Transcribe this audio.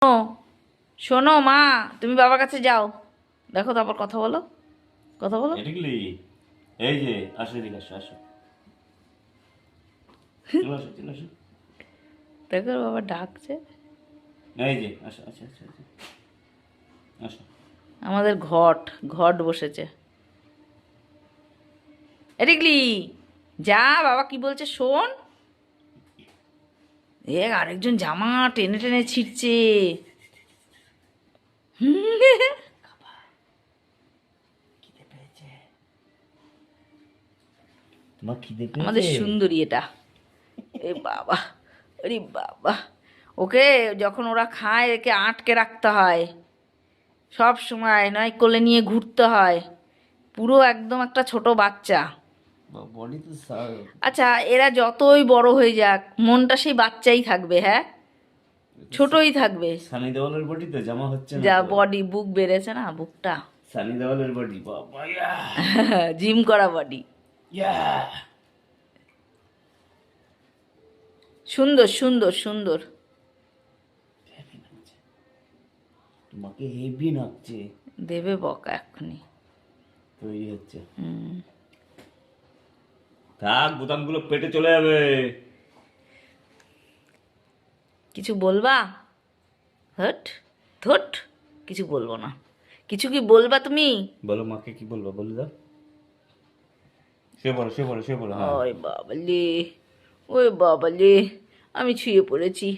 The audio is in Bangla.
ও শোনো মা, তুমি বাবার কাছে যাও, দেখো তারপর কথা বলো, কথা বলো। এটা কি এই যে আসো, এদিকে আসো, আসো, চলে আসো, চলে আসো। দেখো বাবা ডাকছে। এই যে আসো, আসো, আসো, আসো, আসো। আমাদের ঘট ঘট বসেছে। এদিকলি যা, বাবা কি বলছে শোন। এ আরেকজন জামা টেনে টেনে ছিঁড়ছে। খিদে পেয়েছে তোমার? খিদে আমাদের পেয়েছে? সুন্দরী এটা। এ বাবা, আরে বাবা, ওকে যখন ওরা খায় একে আটকে রাখতে হয় সব সময়, নয় কোলে নিয়ে ঘুরতে হয়। পুরো একদম একটা ছোট বাচ্চা। বডি তো আচ্ছা, এরা যতই বড় হয়ে যাক মনটা সেই বাচ্চাই থাকবে, হ্যাঁ, ছোটই থাকবে। সানি দেওয়ালের বডি তো জামা হচ্ছে না যা তো। বডি, বুক বেড়েছে না, বুকটা সানি দেওয়ালের বডি, বাবা, ইয়া জিম করা বডি। ইয়া। সুন্দর সুন্দর সুন্দর। তোমাকে হেভি নাচছে। দেবে বকা এক্ষুনি। তৈরি হচ্ছে। হুম। থাক, বোতামগুলো পেটে চলে যাবে। কিছু বলবা? হট ধট, কিছু বলবো না। কিছু কি বলবা তুমি? বলো, মাকে কি বলবো, বলে দাও। সে বলো, সে বলো, সে বলো, হ্যাঁ। ওই বাবালে, ওই বাবালে, আমি ছুঁয়ে পড়েছি।